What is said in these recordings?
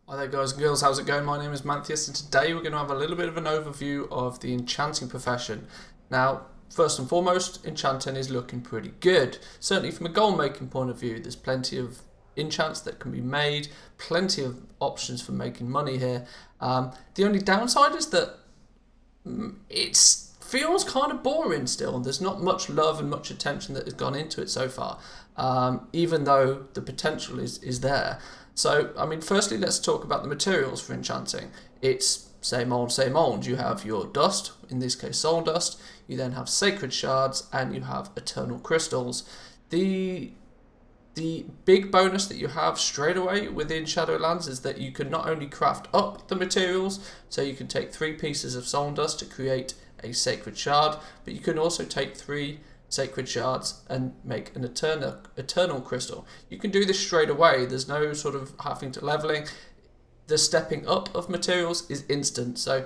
Hi there guys and girls, how's it going? My name is Manthias and today we're going to have a little bit of an overview of the enchanting profession. Now, first and foremost, enchanting is looking pretty good. Certainly from a goal making point of view, there's plenty of enchants that can be made, plenty of options for making money here. The only downside is that it feels kind of boring still. There's not much love and much attention that has gone into it so far, even though the potential is there. So, I mean, firstly, let's talk about the materials for enchanting. It's same old, same old. You have your dust, in this case soul dust, you then have sacred shards, and you have eternal crystals. The big bonus that you have straight away within Shadowlands is that you can not only craft up the materials, so you can take 3 pieces of soul dust to create a sacred shard, but you can also take 3 sacred shards and make an eternal crystal. You can do this straight away. There's no sort of having to leveling. The stepping up of materials is instant, so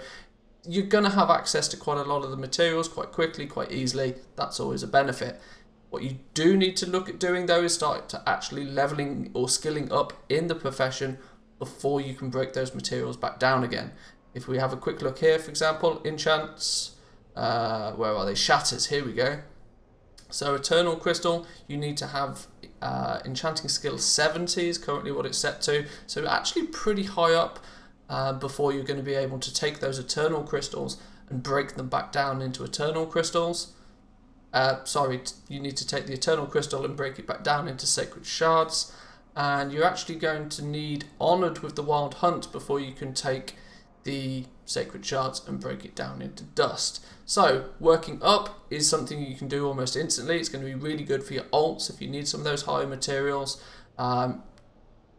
you're going to have access to quite a lot of the materials quite quickly, quite easily. That's always a benefit. What you do need to look at doing though is start to actually leveling or skilling up in the profession before you can break those materials back down again. If we have a quick look here, for example, enchants, where are they? Shatters, here we go. So eternal crystal, you need to have enchanting skill 70 is currently what it's set to. So actually pretty high up before you're going to be able to take those eternal crystals and break them back down into eternal crystals. You need to take the eternal crystal and break it back down into sacred shards. And you're actually going to need Honoured with the Wild Hunt before you can take the sacred shards and break it down into dust. So working up is something you can do almost instantly. It's going to be really good for your alts if you need some of those higher materials.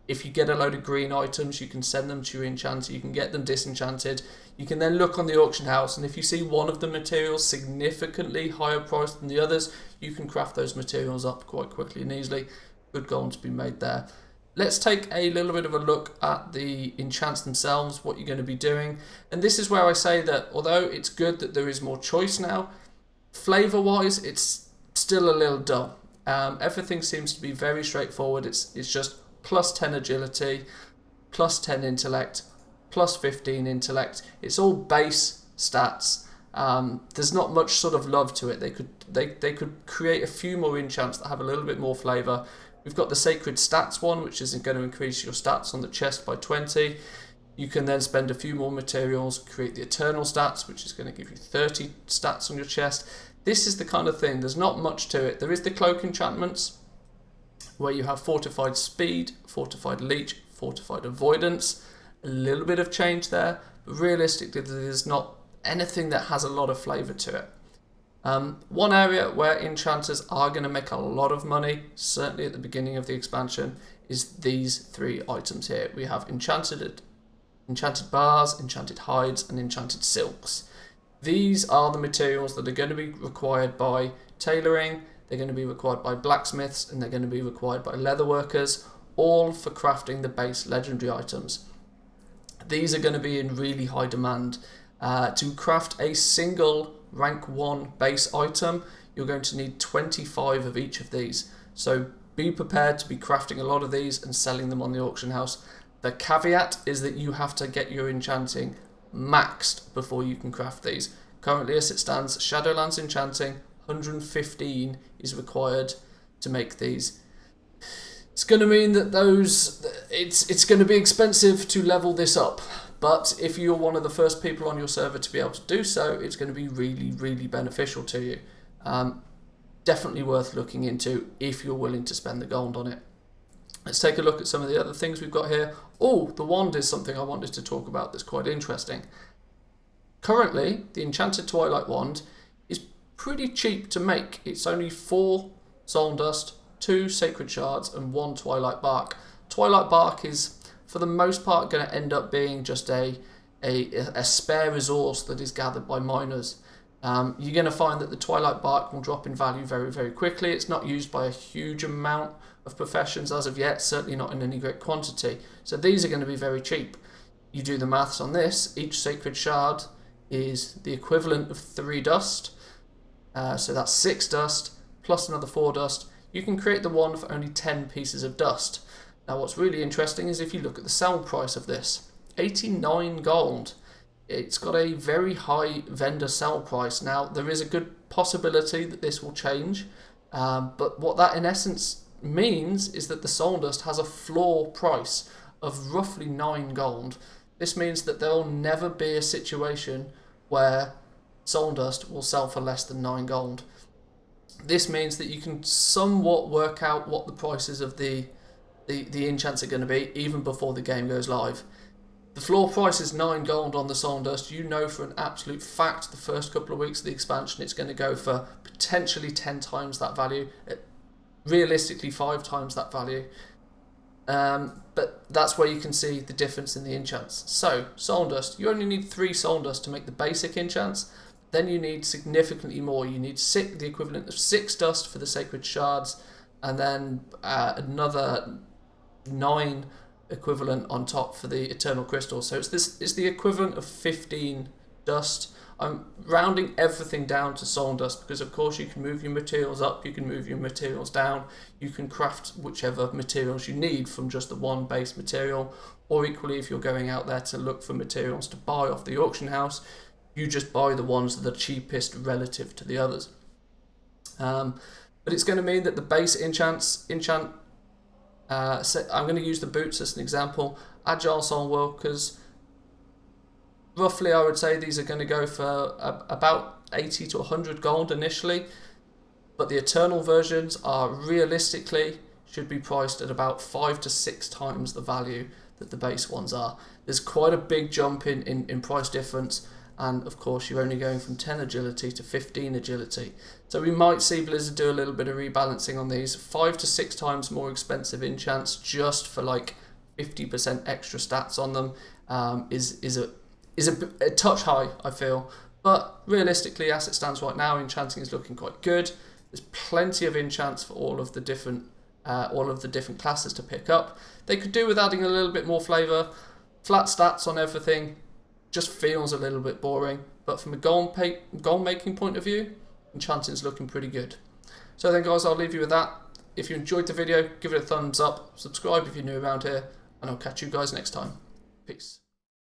If you get a load of green items, you can send them to your enchanter, you can get them disenchanted. You can then look on the auction house, and if you see one of the materials significantly higher priced than the others, you can craft those materials up quite quickly and easily. Good gold to be made there. Let's take a little bit of a look at the enchants themselves, what you're going to be doing. And this is where I say that although it's good that there is more choice now, flavour-wise, it's still a little dull. Everything seems to be very straightforward. It's just plus 10 agility, plus 10 intellect, plus 15 intellect. It's all base stats. There's not much sort of love to it. They could create a few more enchants that have a little bit more flavour. We've got the Sacred Stats one, which is going to increase your stats on the chest by 20. You can then spend a few more materials, create the Eternal Stats, which is going to give you 30 stats on your chest. This is the kind of thing, there's not much to it. There is the Cloak enchantments, where you have Fortified Speed, Fortified Leech, Fortified Avoidance. A little bit of change there, but realistically there's not anything that has a lot of flavour to it. One area where enchanters are going to make a lot of money, certainly at the beginning of the expansion, is these 3 items here. We have enchanted bars, enchanted hides, and enchanted silks. These are the materials that are going to be required by tailoring, they're going to be required by blacksmiths, and they're going to be required by leatherworkers, all for crafting the base legendary items. These are going to be in really high demand. To craft a single rank 1 base item, you're going to need 25 of each of these. So be prepared to be crafting a lot of these and selling them on the auction house. The caveat is that you have to get your enchanting maxed before you can craft these. Currently as it stands, Shadowlands enchanting 115 is required to make these. It's going to mean that it's going to be expensive to level this up. But if you're one of the first people on your server to be able to do so, it's going to be really, really beneficial to you. Definitely worth looking into if you're willing to spend the gold on it. Let's take a look at some of the other things we've got here. Oh, the wand is something I wanted to talk about that's quite interesting. Currently, the Enchanted Twilight wand is pretty cheap to make. It's only 4 soul dust, 2 sacred shards, and 1 twilight bark. Twilight bark is, for the most part, going to end up being just a spare resource that is gathered by miners. You're going to find that the twilight bark will drop in value very, very quickly. It's not used by a huge amount of professions as of yet, certainly not in any great quantity. So these are going to be very cheap. You do the maths on this, each sacred shard is the equivalent of 3 dust. So that's 6 dust plus another 4 dust. You can create the wand for only 10 pieces of dust. Now what's really interesting is if you look at the sell price of this, 89 gold. It's got a very high vendor sell price. Now there is a good possibility that this will change, but what that in essence means is that the soul dust has a floor price of roughly 9 gold. This means that there will never be a situation where soul dust will sell for less than 9 gold. This means that you can somewhat work out what the prices of the enchants are going to be even before the game goes live. The floor price is 9 gold on the soul dust. You know for an absolute fact the first couple of weeks of the expansion it's going to go for potentially 10 times that value, realistically 5 times that value. But that's where you can see the difference in the enchants. So, soul dust, you only need 3 soul dust to make the basic enchants. Then you need significantly more. You need the equivalent of 6 dust for the sacred shards, and then another 9 equivalent on top for the eternal crystals. So it's the equivalent of 15 dust. I'm rounding everything down to soul dust because of course you can move your materials up, you can move your materials down, you can craft whichever materials you need from just the one base material, or equally if you're going out there to look for materials to buy off the auction house, you just buy the ones that are cheapest relative to the others. But it's going to mean that the base enchant, I'm going to use the boots as an example, Agile Soul Workers. Roughly, I would say these are going to go for about 80 to 100 gold initially, but the Eternal versions are realistically should be priced at about 5 to 6 times the value that the base ones are. There's quite a big jump in price difference, and of course you're only going from 10 agility to 15 agility. So we might see Blizzard do a little bit of rebalancing on these. 5 to 6 times more expensive enchants just for like 50% extra stats on them is a touch high, I feel. But realistically, as it stands right now, enchanting is looking quite good. There's plenty of enchants for all of the different classes to pick up. They could do with adding a little bit more flavour. Flat stats on everything just feels a little bit boring. But from a goal making point of view, enchanting is looking pretty good. So then, guys, I'll leave you with that. If you enjoyed the video, give it a thumbs up. Subscribe if you're new around here, and I'll catch you guys next time. Peace.